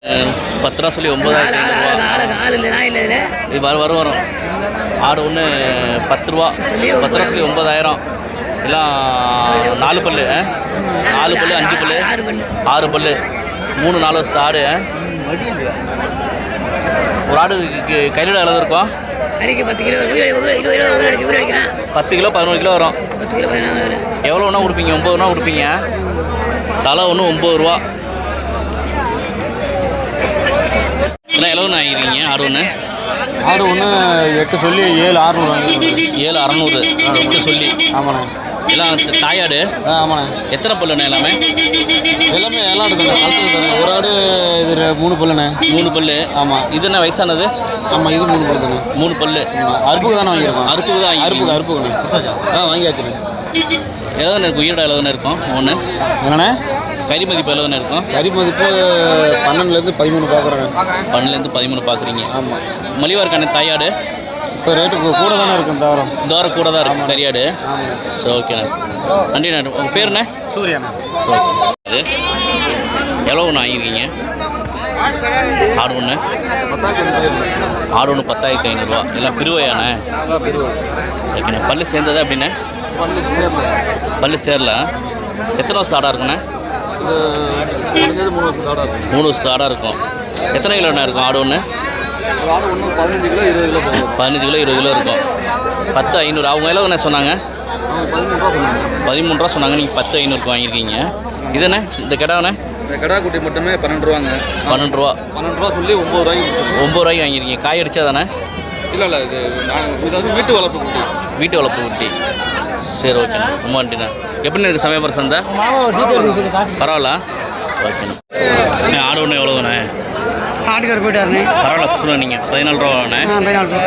10 ரூபா சொல்லி 9,500 வரும் ஆடு ஒன்று 10 ரூபா 10 ரூபா சொல்லி 9,000 எல்லாம் 4 பல்லு 4 பல்லு 5 பல்லு 6 பல்லு 3-4 வருஷத்து ஆடு. ஒரு ஆடு கையில் அளவு இருக்கும். 10 கிலோ 11 கிலோ வரும். எவ்வளோ ஒன்றா கொடுப்பீங்க? 9 ரூபா கொடுப்பீங்க. தலை ஒன்று 9 ரூபா. எல்லாம் எவ்வளோ வாங்கிக்கிறீங்க? ஆடு ஒன்று 8 சொல்லி 7,600 7,600 8 சொல்லி. ஆமாண்ணே. எல்லாம் தாயாடு. ஆமாண்ணே. எத்தனை பல்லுண்ணே? எல்லாமே எல்லாம் எடுத்துண்ணே. ஒரு ஆடு இது 3 பல்லுண்ணே. 3 பல்லு. ஆமாம். இது என்ன வயசானது? ஆமாம், இது 3 பல்லு தானே. 3 பல்லு. அறுப்புக்கு தானே வாங்கியிருக்கோம். அறுப்புக்கு தான் அறுப்புக்குண்ணே. வாங்கியாச்சுண்ணே. எவ்வளோண்ணே இருக்கும்? உயிரோட எவ்வளோண்ணே இருக்கும்? ஒன்று என்னண்ணே? கறி மதிப்பு எவ்வளோண்ணே இருக்கும்? கறி மதிப்பு 12லேருந்து 13 பார்க்குறேங்க. 12லேருந்து 13 பார்க்குறீங்க. ஆமாம். மலிவாக இருக்கானே தாயாடு? இப்போ ரேட்டு கூட தானே இருக்கும். தோரம் கூட தான் இருக்கும் கறியாடு. சரி, ஓகேண்ணே. நன்றிண்ணே. உங்கள் பேருண்ணே? சூர்யாண்ணே. அது எவ்வளோ ஒன்று வாங்கியிருக்கீங்க? ஆடு ஒன்று 10,500 எல்லாம் பிரிவையாண்ணே? ஓகேண்ணே. பல்லு சேர்ந்ததா அப்படின்னே? பல்லு சேரல. எத்தனை வருஷம் ஆடாக இருக்குண்ணே? 3 வருஷத்து ஆடாக இருக்கும். எத்தனை கிலோண்ணே இருக்கும் ஆடு ஒன்று? 15 கிலோ 20 கிலோ 15 கிலோ 20 கிலோ இருக்கும். 10,500. அவங்க எவ்வளோண்ணே சொன்னாங்க? 13 ரூபா சொன்னாங்க. நீங்கள் 10,500 வாங்கியிருக்கீங்க. இதுண்ணே இந்த கிடாண்ணே? இந்த கடா குட்டி மட்டுமே 12 ரூபாங்க. 12 ரூபா. 12 ரூபா சொல்லி 9 ரூபாய்க்கு 9 ரூபாய்க்கு வாங்கியிருக்கீங்க. காய் அடிச்சா தானே? இல்லை இது வந்து வீட்டு வளர்ப்பு குட்டி. வீட்டு வளர்ப்பு குட்டி. சரி, ஓகேண்ணா. ரொம்ப நன்றிண்ணா. எப்படின்னு இருக்குது சமயபுரம் சந்தை? பரவாயில்ல. ஓகேண்ணா. ஆடு ஒன்று எவ்வளோண்ணே? ஆட்டுக்கார் போயிட்டாருண்ணே. பரவாயில்ல. சொல்லுங்கள். நீங்கள் 14 ரூபாண்ணே. 14 ரூபா.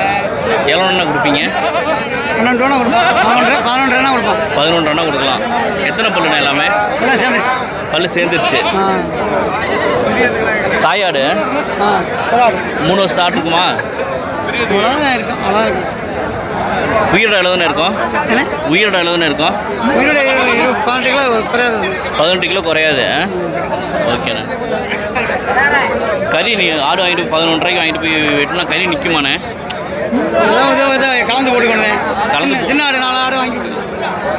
எவ்வளோண்ணா கொடுப்பீங்க? 12 ரூபா கொடுப்போம். 11 ரூபா கொடுப்போம். 11 ரூபா கொடுக்கலாம். எத்தனை பல்லுண்ணே? எல்லாமே சேர்ந்துச்சு. பல்லு சேர்ந்துருச்சு. தாயாடு 3 வருஷத்து ஆட்டுக்குமா? இருக்கும். அதான் இருக்கும். உயிரோட எவ்வளோதானே இருக்கும்? உயிரோட எவ்வளோதானே இருக்கும்? 18 கிலோ குறையாது. ஓகேண்ணே. கறி நீ ஆடு வாங்கிட்டு 11 ரூபாய்க்கு வாங்கிட்டு போய் வெட்டினா கறி நிற்குமாண்ணே? கலந்து போட்டுக்கணும். கலந்து சின்ன ஆடு 4 ஆடு வாங்கி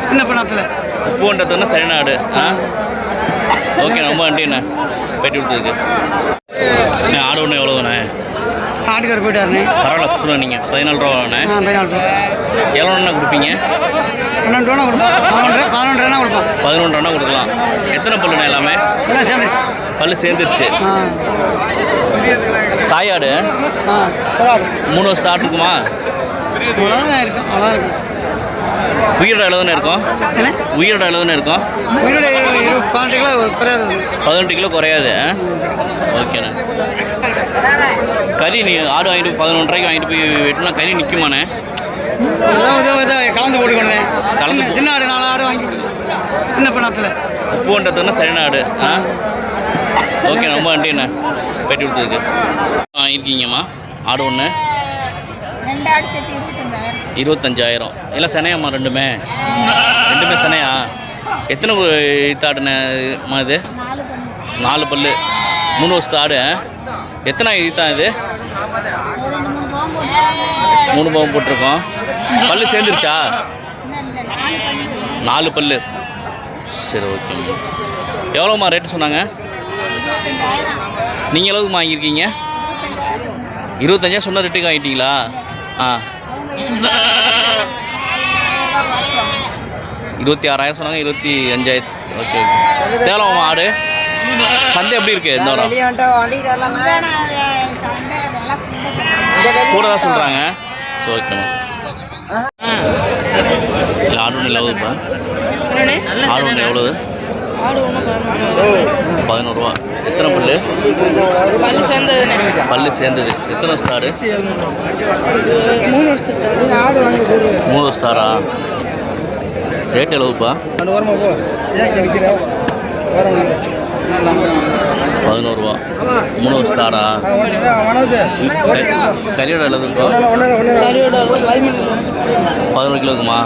சின்ன பண்ணத்தில் உப்பு கொண்டதுன்னா சரியான ஆடு. ஓகே, ரொம்ப நன்றிண்ணே பேட்டி கொடுத்ததுக்கு. ஆடு ஒன்று எவ்வளோதாண்ணே? ஆட்டுக்கார் போயிட்டாருண்ணே. பரவாயில்ல. சொல்லுங்கள். நீங்கள் 14 ரூபாண்ணே. 14 ரூபா. எவ்வளோண்ணா கொடுப்பீங்க? 12 ரூபா கொடுப்போம். 11 ரூபா கொடுப்போம். 11 ரூபா கொடுக்கலாம். எத்தனை பல்லுண்ணே? எல்லாமே சேர்ந்துச்சு. பல்லு சேர்ந்துருச்சு. தாயாடு 3 வருஷத்து ஆட்டுக்குமா? இருக்கும். அதான் இருக்கும். உயிரோட எவ்வளோதானே இருக்கும்? உயிரோட எவ்வளோதானே இருக்கும்? 18 கிலோ குறையாது. ஓகேண்ணே. கறி நீ ஆடு வாங்கிட்டு 11 ரூபாய்க்கு வாங்கிட்டு போய் வெட்டினா கறி நிற்குமாண்ணே? கலந்து போட்டுக்கணும். கலந்து சின்ன ஆடு 4 ஆடு வாங்கி சின்ன பண்ணத்தில் உப்பு கொண்டதுன்னா சரியான ஆடு. ஓகே, ரொம்ப நன்றிண்ணே பேட்டி கொடுத்ததுக்கு. இருக்கீங்கம்மா. ஆடு ஒன்று 2 ஆடு சேர்த்து 25,000. எல்லாம் சனையாம்மா? ரெண்டுமே சனையா? எத்தனை ஈத்தாடுண்ணேம்மா இது? 4 பல்லு. 3 வருஷத்து ஆடு. எத்தனை ஈத்தான் இது? 3 பாவம் போட்டிருக்கோம். பல்லு சேர்ந்துருச்சா? 4 பல்லு. சரி, ஓகே. எவ்வளோம்மா ரேட்டு சொன்னாங்க? நீங்கள் எவ்வளோக்கு வாங்கியிருக்கீங்க? 25,000 சொன்ன ரேட்டுக்கு வாங்கிட்டீங்களா? 26,000 சொன்னாங்க. 25,000. ஓகே. தேவலாமா ஆடு? சந்தை எப்படி இருக்கு இந்த வாரம்? கூட தான் சொல்கிறாங்க. ஸோ, ஓகேம்மா. இல்லை, ஆடு ஒன்று எவ்வளோப்பா? ஆடு ஒன்று எவ்வளவு? 11 ரூபா. எத்தனை பல்லு? பல்லு சேர்ந்தது. எத்தனை வருஷத்து ஆடு? 3 வருஷத்து 3 வருஷத்து ஆடா? ரேட் எவ்வளவுப்பா? 11 ரூபா. 3 வருஷத்து ஆடா? கறியோட அளவு இருக்கும்? 11 கிலோ இருக்குமா?